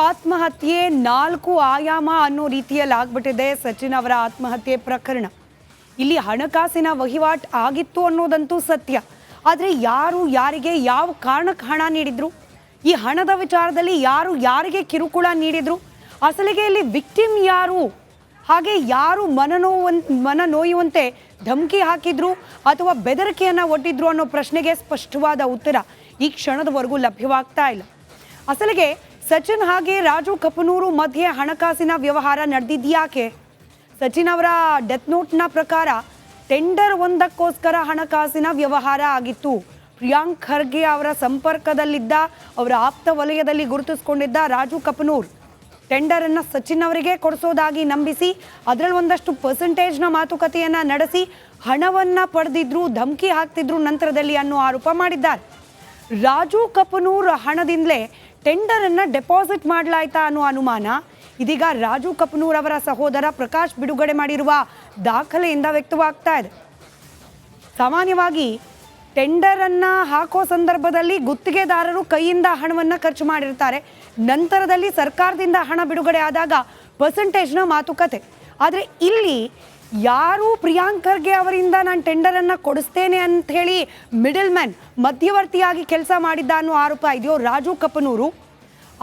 ಆತ್ಮಹತ್ಯೆ 4 ಆಯಾಮ ಅನ್ನೋ ರೀತಿಯಲ್ಲಿ ಆಗ್ಬಿಟ್ಟಿದೆ ಸಚಿನ್ ಅವರ ಆತ್ಮಹತ್ಯೆ ಪ್ರಕರಣ. ಇಲ್ಲಿ ಹಣಕಾಸಿನ ವಹಿವಾಟು ಆಗಿತ್ತು ಅನ್ನೋದಂತೂ ಸತ್ಯ. ಆದರೆ ಯಾರು ಯಾರಿಗೆ ಯಾವ ಕಾರಣಕ್ಕೆ ಹಣ ನೀಡಿದ್ರು, ಈ ಹಣದ ವಿಚಾರದಲ್ಲಿ ಯಾರು ಯಾರಿಗೆ ಕಿರುಕುಳ ನೀಡಿದ್ರು, ಅಸಲಿಗೆ ಇಲ್ಲಿ ವಿಕ್ಟಿಮ್ ಯಾರು, ಹಾಗೆ ಯಾರು ಮನನೋಯುವಂತೆ ಧಮಕಿ ಹಾಕಿದ್ರು ಅಥವಾ ಬೆದರಿಕೆಯನ್ನು ಒಡ್ಡಿದ್ರು ಅನ್ನೋ ಪ್ರಶ್ನೆಗೆ ಸ್ಪಷ್ಟವಾದ ಉತ್ತರ ಈ ಕ್ಷಣದವರೆಗೂ ಲಭ್ಯವಾಗ್ತಾ ಇಲ್ಲ. ಅಸಲಿಗೆ ಸಚಿನ್ ಹಾಗೆ ರಾಜು ಕಪನೂರು ಮಧ್ಯೆ ಹಣಕಾಸಿನ ವ್ಯವಹಾರ ನಡೆದಿದ್ಯಾಕೆ? ಸಚಿನ್ ಅವರ ಡೆತ್ ನೋಟ್ನ ಪ್ರಕಾರ ಟೆಂಡರ್ ಒಂದಕ್ಕೋಸ್ಕರ ಹಣಕಾಸಿನ ವ್ಯವಹಾರ ಆಗಿತ್ತು. ಪ್ರಿಯಾಂಕ್ ಖರ್ಗೆ ಅವರ ಸಂಪರ್ಕದಲ್ಲಿದ್ದ, ಅವರ ಆಪ್ತ ವಲಯದಲ್ಲಿ ಗುರುತಿಸಿಕೊಂಡಿದ್ದ ರಾಜು ಕಪನೂರ್ ಟೆಂಡರನ್ನು ಸಚಿನ್ ಅವರಿಗೆ ಕೊಡಿಸೋದಾಗಿ ನಂಬಿಸಿ ಅದರಲ್ಲಿ ಒಂದಷ್ಟು ಪರ್ಸೆಂಟೇಜ್ನ ಮಾತುಕತೆಯನ್ನು ನಡೆಸಿ ಹಣವನ್ನು ಪಡೆದಿದ್ರು, ಧಮಕಿ ಹಾಕ್ತಿದ್ರು ನಂತರದಲ್ಲಿ ಅನ್ನೋ ಆರೋಪ ಮಾಡಿದ್ದಾರೆ. ರಾಜು ಕಪನೂರ್ ಹಣದಿಂದಲೇ ಟೆಂಡರನ್ನು ಡೆಪಾಸಿಟ್ ಮಾಡಲಾಯ್ತಾ ಅನ್ನೋ ಅನುಮಾನ ಇದೀಗ ರಾಜು ಕಪನೂರ್ ಅವರ ಸಹೋದರ ಪ್ರಕಾಶ್ ಬಿಡುಗಡೆ ಮಾಡಿರುವ ದಾಖಲೆಯಿಂದ ವ್ಯಕ್ತವಾಗ್ತಾ ಇದೆ. ಸಾಮಾನ್ಯವಾಗಿ ಟೆಂಡರನ್ನು ಹಾಕೋ ಸಂದರ್ಭದಲ್ಲಿ ಗುತ್ತಿಗೆದಾರರು ಕೈಯಿಂದ ಹಣವನ್ನು ಖರ್ಚು ಮಾಡಿರ್ತಾರೆ. ನಂತರದಲ್ಲಿ ಸರ್ಕಾರದಿಂದ ಹಣ ಬಿಡುಗಡೆ ಆದಾಗ ಪರ್ಸೆಂಟೇಜ್ನ ಮಾತುಕತೆ. ಆದರೆ ಇಲ್ಲಿ ಯಾರು ಪ್ರಿಯಾಂಕ್ ಖರ್ಗೆ ಅವರಿಂದ ನಾನು ಟೆಂಡರನ್ನು ಕೊಡಿಸ್ತೇನೆ ಅಂತ ಹೇಳಿ ಮಿಡಲ್ ಮ್ಯಾನ್ ಮಧ್ಯವರ್ತಿಯಾಗಿ ಕೆಲಸ ಮಾಡಿದ್ದ ಅನ್ನೋ ಆರೋಪ ಇದೆಯೋ ರಾಜು ಕಪನೂರು,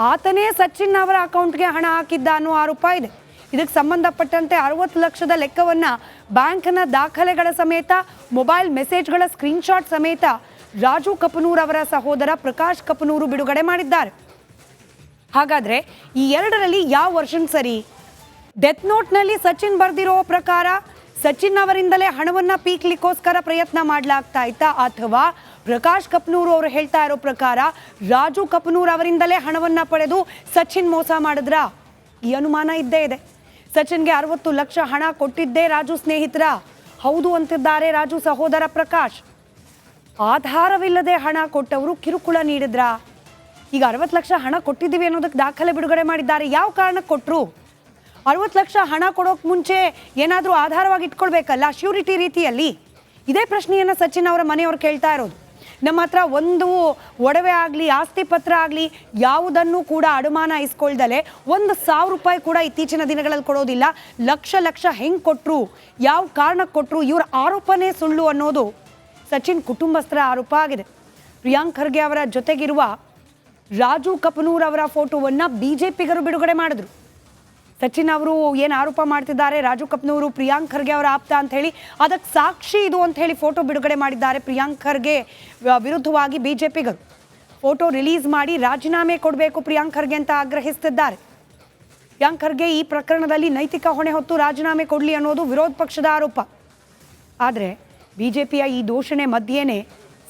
ಆತನೇ ಸಚಿನ್ ಅವರ ಅಕೌಂಟ್ಗೆ ಹಣ ಹಾಕಿದ್ದ ಅನ್ನೋ ಆರೋಪ ಇದೆ. ಇದಕ್ಕೆ ಸಂಬಂಧಪಟ್ಟಂತೆ 60 ಲಕ್ಷದ ಲೆಕ್ಕವನ್ನು ಬ್ಯಾಂಕ್ನ ದಾಖಲೆಗಳ ಸಮೇತ, ಮೊಬೈಲ್ ಮೆಸೇಜ್ಗಳ ಸ್ಕ್ರೀನ್ಶಾಟ್ ಸಮೇತ ರಾಜು ಕಪನೂರ್ ಅವರ ಸಹೋದರ ಪ್ರಕಾಶ್ ಕಪನೂರು ಬಿಡುಗಡೆ ಮಾಡಿದ್ದಾರೆ. ಹಾಗಾದರೆ ಈ ಎರಡರಲ್ಲಿ ಯಾವ ವರ್ಷನ್ ಸರಿ? ಡೆತ್ ನೋಟ್ನಲ್ಲಿ ಸಚಿನ್ ಬರೆದಿರೋ ಪ್ರಕಾರ ಸಚಿನ್ ಅವರಿಂದಲೇ ಹಣವನ್ನು ಪೀಕ್ಲಿಕ್ಕೋಸ್ಕರ ಪ್ರಯತ್ನ ಮಾಡಲಾಗ್ತಾ ಇತ್ತಾ, ಅಥವಾ ಪ್ರಕಾಶ್ ಕಪನೂರ್ ಅವರು ಹೇಳ್ತಾ ಇರೋ ಪ್ರಕಾರ ರಾಜು ಕಪನೂರ್ ಅವರಿಂದಲೇ ಹಣವನ್ನು ಪಡೆದು ಸಚಿನ್ ಮೋಸ ಮಾಡಿದ್ರ? ಈ ಅನುಮಾನ ಇದ್ದೇ ಇದೆ. ಸಚಿನ್ಗೆ 60 ಲಕ್ಷ ಹಣ ಕೊಟ್ಟಿದ್ದೇ ರಾಜು ಸ್ನೇಹಿತರ? ಹೌದು ಅಂತಿದ್ದಾರೆ ರಾಜು ಸಹೋದರ ಪ್ರಕಾಶ್. ಆಧಾರವಿಲ್ಲದೆ ಹಣ ಕೊಟ್ಟವರು ಕಿರುಕುಳ ನೀಡಿದ್ರಾ? ಈಗ 60 ಲಕ್ಷ ಹಣ ಕೊಟ್ಟಿದ್ದೀವಿ ಅನ್ನೋದಕ್ಕೆ ದಾಖಲೆ ಬಿಡುಗಡೆ ಮಾಡಿದ್ದಾರೆ. ಯಾವ ಕಾರಣಕ್ಕೆ ಕೊಟ್ಟರು? 60 ಲಕ್ಷ ಹಣ ಕೊಡೋಕೆ ಮುಂಚೆ ಏನಾದರೂ ಆಧಾರವಾಗಿ ಇಟ್ಕೊಳ್ಬೇಕಲ್ಲ, ಶ್ಯೂರಿಟಿ ರೀತಿಯಲ್ಲಿ. ಇದೇ ಪ್ರಶ್ನೆಯನ್ನು ಸಚಿನ್ ಅವರ ಮನೆಯವರು ಕೇಳ್ತಾ ಇರೋದು. ನಮ್ಮ ಹತ್ರ ಒಂದು ಒಡವೆ ಆಗಲಿ, ಆಸ್ತಿ ಪತ್ರ ಆಗಲಿ ಯಾವುದನ್ನು ಕೂಡ ಅಡಮಾನ ಇಸ್ಕೊಳ್ದಲೆ 1,000 ರೂಪಾಯಿ ಕೂಡ ಇತ್ತೀಚಿನ ದಿನಗಳಲ್ಲಿ ಕೊಡೋದಿಲ್ಲ. ಲಕ್ಷ ಹೆಂಗೆ ಕೊಟ್ಟರು, ಯಾವ ಕಾರಣಕ್ಕೆ ಕೊಟ್ಟರು, ಇವ್ರ ಆರೋಪನೇ ಸುಳ್ಳು ಅನ್ನೋದು ಸಚಿನ್ ಕುಟುಂಬಸ್ಥರ ಆರೋಪ ಆಗಿದೆ. ಪ್ರಿಯಾಂಕ್ ಖರ್ಗೆ ಅವರ ಜೊತೆಗಿರುವ ರಾಜು ಕಪನೂರ್ ಅವರ ಫೋಟೋವನ್ನು ಬಿಜೆಪಿಗರು ಬಿಡುಗಡೆ ಮಾಡಿದ್ರು. ಸಚಿನ್ ಅವರು ಏನು ಆರೋಪ ಮಾಡ್ತಿದ್ದಾರೆ, ರಾಜು ಕಪನೂರು ಪ್ರಿಯಾಂಕ್ ಖರ್ಗೆ ಅವರ ಆಪ್ತ ಅಂತ ಹೇಳಿ, ಅದಕ್ಕೆ ಸಾಕ್ಷಿ ಇದು ಅಂತ ಹೇಳಿ ಫೋಟೋ ಬಿಡುಗಡೆ ಮಾಡಿದ್ದಾರೆ ಪ್ರಿಯಾಂಕ್ ಖರ್ಗೆ ವಿರುದ್ಧವಾಗಿ ಬಿಜೆಪಿಗರು. ಫೋಟೋ ರಿಲೀಸ್ ಮಾಡಿ ರಾಜೀನಾಮೆ ಕೊಡಬೇಕು ಪ್ರಿಯಾಂಕ್ ಖರ್ಗೆ ಅಂತ ಆಗ್ರಹಿಸುತ್ತಿದ್ದಾರೆ. ಪ್ರಿಯಾಂಕ್ ಖರ್ಗೆ ಈ ಪ್ರಕರಣದಲ್ಲಿ ನೈತಿಕ ಹೊಣೆ ಹೊತ್ತು ರಾಜೀನಾಮೆ ಕೊಡಲಿ ಅನ್ನೋದು ವಿರೋಧ ಪಕ್ಷದ ಆರೋಪ. ಆದರೆ ಬಿಜೆಪಿಯ ಈ ದೂಷಣೆ ಮಧ್ಯೆನೇ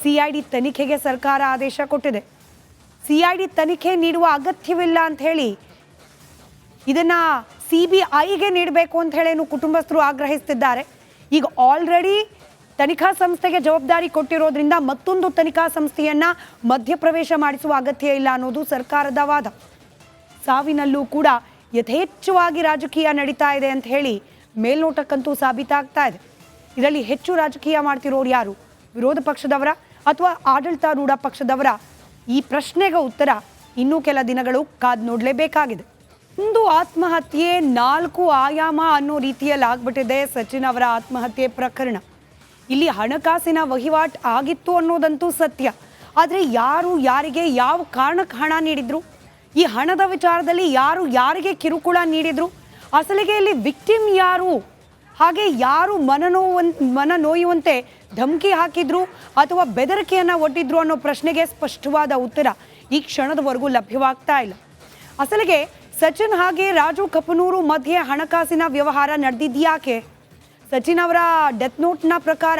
ಸಿಐಡಿ ತನಿಖೆಗೆ ಸರ್ಕಾರ ಆದೇಶ ಕೊಟ್ಟಿದೆ. ಸಿಐಡಿ ತನಿಖೆ ನೀಡುವ ಅಗತ್ಯವಿಲ್ಲ ಅಂತ ಹೇಳಿ ಇದನ್ನು CBIಗೆ ನೀಡಬೇಕು ಅಂತ ಹೇಳೇನು ಕುಟುಂಬಸ್ಥರು ಆಗ್ರಹಿಸುತ್ತಿದ್ದಾರೆ. ಈಗ ಆಲ್ರೆಡಿ ತನಿಖಾ ಸಂಸ್ಥೆಗೆ ಜವಾಬ್ದಾರಿ ಕೊಟ್ಟಿರೋದ್ರಿಂದ ಮತ್ತೊಂದು ತನಿಖಾ ಸಂಸ್ಥೆಯನ್ನು ಮಧ್ಯಪ್ರವೇಶ ಮಾಡಿಸುವ ಅಗತ್ಯ ಇಲ್ಲ ಅನ್ನೋದು ಸರ್ಕಾರದ ವಾದ. ಸಾವಿನಲ್ಲೂ ಕೂಡ ಯಥೇಚ್ಛವಾಗಿ ರಾಜಕೀಯ ನಡೀತಾ ಇದೆ ಅಂತ ಹೇಳಿ ಮೇಲ್ನೋಟಕ್ಕಂತೂ ಸಾಬೀತಾಗ್ತಾ ಇದೆ. ಇದರಲ್ಲಿ ಹೆಚ್ಚು ರಾಜಕೀಯ ಮಾಡ್ತಿರೋರು ಯಾರು, ವಿರೋಧ ಪಕ್ಷದವರ ಅಥವಾ ಆಡಳಿತಾರೂಢ ಪಕ್ಷದವರ? ಈ ಪ್ರಶ್ನೆಗೆ ಉತ್ತರ ಇನ್ನೂ ಕೆಲ ದಿನಗಳು ಕಾದು ನೋಡಲೇಬೇಕಾಗಿದೆ. ಒಂದು ಆತ್ಮಹತ್ಯೆ 4 ಆಯಾಮ ಅನ್ನೋ ರೀತಿಯಲ್ಲಿ ಆಗ್ಬಿಟ್ಟಿದೆ ಸಚಿನ್ ಅವರ ಆತ್ಮಹತ್ಯೆ ಪ್ರಕರಣ. ಇಲ್ಲಿ ಹಣಕಾಸಿನ ವಹಿವಾಟು ಆಗಿತ್ತು ಅನ್ನೋದಂತೂ ಸತ್ಯ. ಆದರೆ ಯಾರು ಯಾರಿಗೆ ಯಾವ ಕಾರಣಕ್ಕೆ ಹಣ ನೀಡಿದ್ರು, ಈ ಹಣದ ವಿಚಾರದಲ್ಲಿ ಯಾರು ಯಾರಿಗೆ ಕಿರುಕುಳ ನೀಡಿದ್ರು, ಅಸಲಿಗೆ ಇಲ್ಲಿ ವಿಕ್ಟಿಮ್ ಯಾರು, ಹಾಗೆ ಯಾರು ಮನನೋಯುವಂತೆ ಧಮಕಿ ಹಾಕಿದ್ರು ಅಥವಾ ಬೆದರಿಕೆಯನ್ನು ಒಡ್ಡಿದ್ರು ಅನ್ನೋ ಪ್ರಶ್ನೆಗೆ ಸ್ಪಷ್ಟವಾದ ಉತ್ತರ ಈ ಕ್ಷಣದವರೆಗೂ ಲಭ್ಯವಾಗ್ತಾ ಇಲ್ಲ. ಅಸಲಿಗೆ ಸಚಿನ್ ಹಾಗೆ ರಾಜು ಕಪನೂರು ಮಧ್ಯೆ ಹಣಕಾಸಿನ ವ್ಯವಹಾರ ನಡೆದಿದ್ಯಾಕೆ? ಸಚಿನ್ ಅವರ ಡೆತ್ ನೋಟ್ನ ಪ್ರಕಾರ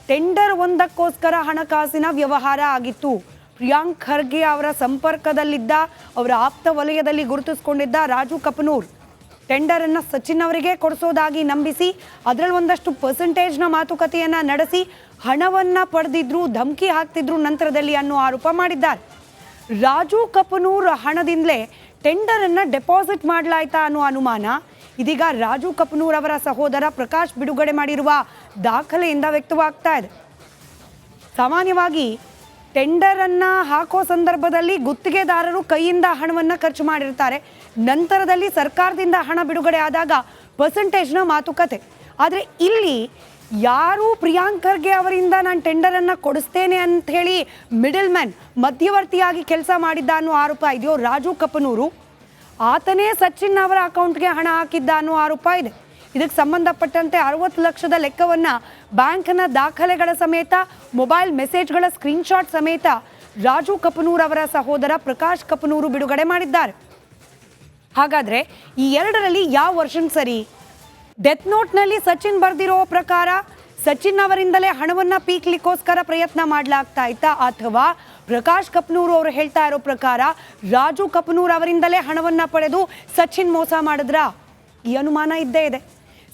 ಟೆಂಡರ್ ಒಂದಕ್ಕೋಸ್ಕರ ಹಣಕಾಸಿನ ವ್ಯವಹಾರ ಆಗಿತ್ತು. ಪ್ರಿಯಾಂಕ್ ಖರ್ಗೆ ಅವರ ಸಂಪರ್ಕದಲ್ಲಿದ್ದ, ಅವರ ಆಪ್ತ ವಲಯದಲ್ಲಿ ಗುರುತಿಸಿಕೊಂಡಿದ್ದ ರಾಜು ಕಪನೂರ್ ಟೆಂಡರನ್ನು ಸಚಿನ್ ಅವರಿಗೆ ಕೊಡಿಸೋದಾಗಿ ನಂಬಿಸಿ ಅದರಲ್ಲಿ ಒಂದಷ್ಟು ಪರ್ಸೆಂಟೇಜ್ನ ಮಾತುಕತೆಯನ್ನು ನಡೆಸಿ ಹಣವನ್ನು ಪಡೆದಿದ್ರು, ಧಮಕಿ ಹಾಕ್ತಿದ್ರು ನಂತರದಲ್ಲಿ ಅನ್ನೋ ಆರೋಪ ಮಾಡಿದ್ದಾರೆ. ರಾಜು ಕಪನೂರ್ ಹಣದಿಂದಲೇ ಟೆಂಡರನ್ನು ಡೆಪಾಸಿಟ್ ಮಾಡಲಾಯ್ತಾ ಅನ್ನೋ ಅನುಮಾನ ಇದೀಗ ರಾಜು ಕಪನೂರ್ ಅವರ ಸಹೋದರ ಪ್ರಕಾಶ್ ಬಿಡುಗಡೆ ಮಾಡಿರುವ ದಾಖಲೆಯಿಂದ ವ್ಯಕ್ತವಾಗ್ತಾ ಇದೆ. ಸಾಮಾನ್ಯವಾಗಿ ಟೆಂಡರನ್ನು ಹಾಕೋ ಸಂದರ್ಭದಲ್ಲಿ ಗುತ್ತಿಗೆದಾರರು ಕೈಯಿಂದ ಹಣವನ್ನು ಖರ್ಚು ಮಾಡಿರ್ತಾರೆ. ನಂತರದಲ್ಲಿ ಸರ್ಕಾರದಿಂದ ಹಣ ಬಿಡುಗಡೆ ಆದಾಗ ಪರ್ಸೆಂಟೇಜ್ನ ಮಾತುಕತೆ. ಆದರೆ ಇಲ್ಲಿ ಯಾರು ಪ್ರಿಯಾಂಕ್ ಖರ್ಗೆ ಅವರಿಂದ ನಾನು ಟೆಂಡರನ್ನು ಕೊಡಿಸ್ತೇನೆ ಅಂಥೇಳಿ ಮಿಡಲ್ ಮ್ಯಾನ್ ಮಧ್ಯವರ್ತಿಯಾಗಿ ಕೆಲಸ ಮಾಡಿದ್ದ ಅನ್ನೋ ಆರೋಪ ಇದೆಯೋ ರಾಜು ಕಪನೂರು, ಆತನೇ ಸಚಿನ್ ಅವರ ಅಕೌಂಟ್ಗೆ ಹಣ ಹಾಕಿದ್ದ ಅನ್ನೋ ಆರೋಪ ಇದೆ. ಇದಕ್ಕೆ ಸಂಬಂಧಪಟ್ಟಂತೆ 60 ಲಕ್ಷದ ಲೆಕ್ಕವನ್ನು ಬ್ಯಾಂಕ್ನ ದಾಖಲೆಗಳ ಸಮೇತ ಮೊಬೈಲ್ ಮೆಸೇಜ್ಗಳ ಸ್ಕ್ರೀನ್ಶಾಟ್ ಸಮೇತ ರಾಜು ಕಪನೂರ್ ಅವರ ಸಹೋದರ ಪ್ರಕಾಶ್ ಕಪನೂರು ಬಿಡುಗಡೆ ಮಾಡಿದ್ದಾರೆ. ಹಾಗಾದರೆ ಈ ಎರಡರಲ್ಲಿ ಯಾವ ವರ್ಷನ್ ಸರಿ? ಡೆತ್ ನೋಟ್ನಲ್ಲಿ ಸಚಿನ್ ಬರೆದಿರೋ ಪ್ರಕಾರ ಸಚಿನ್ ಅವರಿಂದಲೇ ಹಣವನ್ನು ಪೀಕ್ಲಿಕ್ಕೋಸ್ಕರ ಪ್ರಯತ್ನ ಮಾಡಲಾಗ್ತಾ ಇತ್ತಾ, ಅಥವಾ ಪ್ರಕಾಶ್ ಕಪನೂರ್ ಅವರು ಹೇಳ್ತಾ ಇರೋ ಪ್ರಕಾರ ರಾಜು ಕಪನೂರ್ ಅವರಿಂದಲೇ ಹಣವನ್ನು ಪಡೆದು ಸಚಿನ್ ಮೋಸ ಮಾಡಿದ್ರಾ? ಈ ಅನುಮಾನ ಇದ್ದೇ ಇದೆ.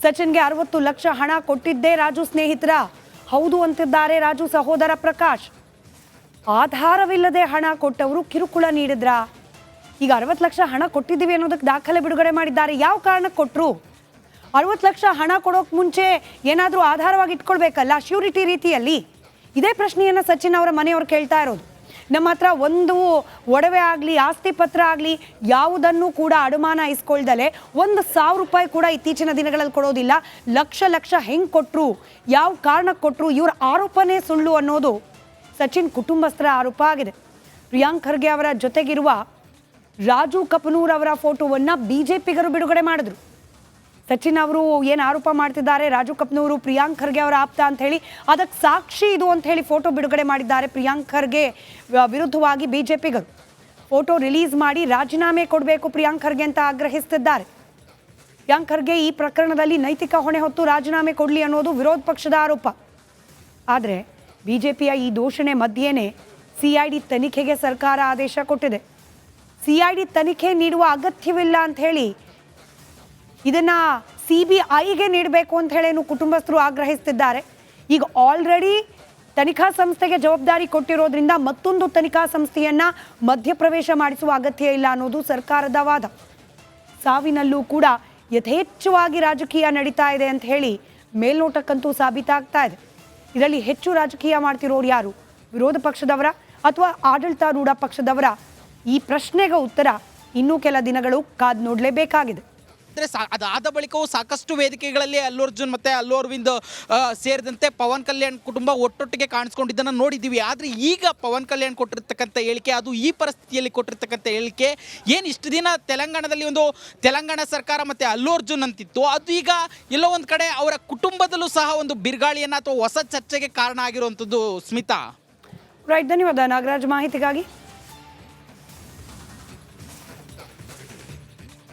ಸಚಿನ್ಗೆ 60 ಲಕ್ಷ ಹಣ ಕೊಟ್ಟಿದ್ದೇ ರಾಜು ಸ್ನೇಹಿತರ? ಹೌದು ಅಂತಿದ್ದಾರೆ ರಾಜು ಸಹೋದರ ಪ್ರಕಾಶ್. ಆಧಾರವಿಲ್ಲದೆ ಹಣ ಕೊಟ್ಟವರು ಕಿರುಕುಳ ನೀಡಿದ್ರಾ? ಈಗ 60 ಲಕ್ಷ ಹಣ ಕೊಟ್ಟಿದ್ದೀವಿ ಅನ್ನೋದಕ್ಕೆ ದಾಖಲೆ ಬಿಡುಗಡೆ ಮಾಡಿದ್ದಾರೆ. ಯಾವ ಕಾರಣಕ್ಕೆ ಕೊಟ್ಟರು? 60 ಲಕ್ಷ ಹಣ ಕೊಡೋಕೆ ಮುಂಚೆ ಏನಾದರೂ ಆಧಾರವಾಗಿ ಇಟ್ಕೊಳ್ಬೇಕಲ್ಲ, ಶ್ಯೂರಿಟಿ ರೀತಿಯಲ್ಲಿ. ಇದೇ ಪ್ರಶ್ನೆಯನ್ನು ಸಚಿನ್ ಅವರ ಮನೆಯವರು ಕೇಳ್ತಾ ಇರೋದು. ನಮ್ಮ ಹತ್ರ ಒಂದು ಒಡವೆ ಆಗಲಿ ಆಸ್ತಿ ಪತ್ರ ಆಗಲಿ ಯಾವುದನ್ನು ಕೂಡ ಅಡಮಾನ ಇಸ್ಕೊಳ್ದಲೆ 1,000 ರೂಪಾಯಿ ಕೂಡ ಇತ್ತೀಚಿನ ದಿನಗಳಲ್ಲಿ ಕೊಡೋದಿಲ್ಲ. ಲಕ್ಷ ಲಕ್ಷ ಹೆಂಗೆ ಕೊಟ್ಟರು, ಯಾವ ಕಾರಣಕ್ಕೆ ಕೊಟ್ಟರು, ಇವರ ಆರೋಪನೇ ಸುಳ್ಳು ಅನ್ನೋದು ಸಚಿನ್ ಕುಟುಂಬಸ್ಥರ ಆರೋಪ ಆಗಿದೆ. ಪ್ರಿಯಾಂಕ್ ಖರ್ಗೆ ಅವರ ಜೊತೆಗಿರುವ ರಾಜು ಕಪನೂರ್ ಅವರ ಫೋಟೋವನ್ನು ಬಿಜೆಪಿಗರು ಬಿಡುಗಡೆ ಮಾಡಿದ್ರು. ಸಚಿನ್ ಅವರು ಏನು ಆರೋಪ ಮಾಡ್ತಿದ್ದಾರೆ, ರಾಜು ಕಪನೂರು ಪ್ರಿಯಾಂಕ್ ಖರ್ಗೆ ಅವರ ಆಪ್ತ ಅಂತ ಹೇಳಿ, ಅದಕ್ಕೆ ಸಾಕ್ಷಿ ಇದು ಅಂತ ಹೇಳಿ ಫೋಟೋ ಬಿಡುಗಡೆ ಮಾಡಿದ್ದಾರೆ ಪ್ರಿಯಾಂಕ್ ಖರ್ಗೆ ವಿರುದ್ಧವಾಗಿ ಬಿಜೆಪಿಗರು. ಫೋಟೋ ರಿಲೀಸ್ ಮಾಡಿ ರಾಜೀನಾಮೆ ಕೊಡಬೇಕು ಪ್ರಿಯಾಂಕ್ ಖರ್ಗೆ ಅಂತ ಆಗ್ರಹಿಸುತ್ತಿದ್ದಾರೆ. ಪ್ರಿಯಾಂಕ್ ಖರ್ಗೆ ಈ ಪ್ರಕರಣದಲ್ಲಿ ನೈತಿಕ ಹೊಣೆ ಹೊತ್ತು ರಾಜೀನಾಮೆ ಕೊಡಲಿ ಅನ್ನೋದು ವಿರೋಧ ಪಕ್ಷದ ಆರೋಪ. ಆದರೆ ಬಿಜೆಪಿಯ ಈ ದೂಷಣೆ ಮಧ್ಯೆನೇ ಸಿಐಡಿ ತನಿಖೆಗೆ ಸರ್ಕಾರ ಆದೇಶ ಕೊಟ್ಟಿದೆ. ಸಿಐಡಿ ತನಿಖೆ ನೀಡುವ ಅಗತ್ಯವಿಲ್ಲ ಅಂತ ಹೇಳಿ ಇದನ್ನು CBIಗೆ ನೀಡಬೇಕು ಅಂತ ಹೇಳೇನು ಕುಟುಂಬಸ್ಥರು ಆಗ್ರಹಿಸ್ತಿದ್ದಾರೆ. ಈಗ ಆಲ್ರೆಡಿ ತನಿಖಾ ಸಂಸ್ಥೆಗೆ ಜವಾಬ್ದಾರಿ ಕೊಟ್ಟಿರೋದ್ರಿಂದ ಮತ್ತೊಂದು ತನಿಖಾ ಸಂಸ್ಥೆಯನ್ನು ಮಧ್ಯಪ್ರವೇಶ ಮಾಡಿಸುವ ಅಗತ್ಯ ಇಲ್ಲ ಅನ್ನೋದು ಸರ್ಕಾರದ ವಾದ. ಸಾವಿನಲ್ಲೂ ಕೂಡ ಯಥೇಚ್ಛವಾಗಿ ರಾಜಕೀಯ ನಡೀತಾ ಇದೆ ಅಂತ ಹೇಳಿ ಮೇಲ್ನೋಟಕ್ಕಂತೂ ಸಾಬೀತಾಗ್ತಾ ಇದೆ. ಇದರಲ್ಲಿ ಹೆಚ್ಚು ರಾಜಕೀಯ ಮಾಡ್ತಿರೋರು ಯಾರು, ವಿರೋಧ ಪಕ್ಷದವರ ಅಥವಾ ಆಡಳಿತಾರೂಢ ಪಕ್ಷದವರ? ಈ ಪ್ರಶ್ನೆಗೆ ಉತ್ತರ ಇನ್ನೂ ಕೆಲ ದಿನಗಳು ಕಾದು ನೋಡಲೇಬೇಕಾಗಿದೆ. ಅಂದರೆ ಅದಾದ ಬಳಿಕವೂ ಸಾಕಷ್ಟು ವೇದಿಕೆಗಳಲ್ಲಿ ಅಲ್ಲು ಅರ್ಜುನ್ ಮತ್ತು ಅಲ್ಲು ಅರವಿಂದ್ ಸೇರಿದಂತೆ ಪವನ್ ಕಲ್ಯಾಣ್ ಕುಟುಂಬ ಒಟ್ಟೊಟ್ಟಿಗೆ ಕಾಣಿಸ್ಕೊಂಡಿದ್ದನ್ನು ನೋಡಿದ್ದೀವಿ. ಆದರೆ ಈಗ ಪವನ್ ಕಲ್ಯಾಣ್ ಕೊಟ್ಟಿರ್ತಕ್ಕಂಥ ಹೇಳಿಕೆ, ಅದು ಈ ಪರಿಸ್ಥಿತಿಯಲ್ಲಿ ಕೊಟ್ಟಿರ್ತಕ್ಕಂಥ ಹೇಳಿಕೆ ಏನು ಇಷ್ಟು ದಿನ ತೆಲಂಗಾಣದಲ್ಲಿ ಒಂದು ತೆಲಂಗಾಣ ಸರ್ಕಾರ ಮತ್ತು ಅಲ್ಲು ಅರ್ಜುನ್ ಅಂತಿತ್ತು, ಅದು ಈಗ ಎಲ್ಲೋ ಒಂದು ಕಡೆ ಅವರ ಕುಟುಂಬದಲ್ಲೂ ಸಹ ಒಂದು ಬಿರುಗಾಳಿಯನ್ನು ಅಥವಾ ಹೊಸ ಚರ್ಚೆಗೆ ಕಾರಣ ಆಗಿರುವಂಥದ್ದು. ಸ್ಮಿತಾ, ರೈಟ್, ಧನ್ಯವಾದ ನಾಗರಾಜ್ ಮಾಹಿತಿಗಾಗಿ.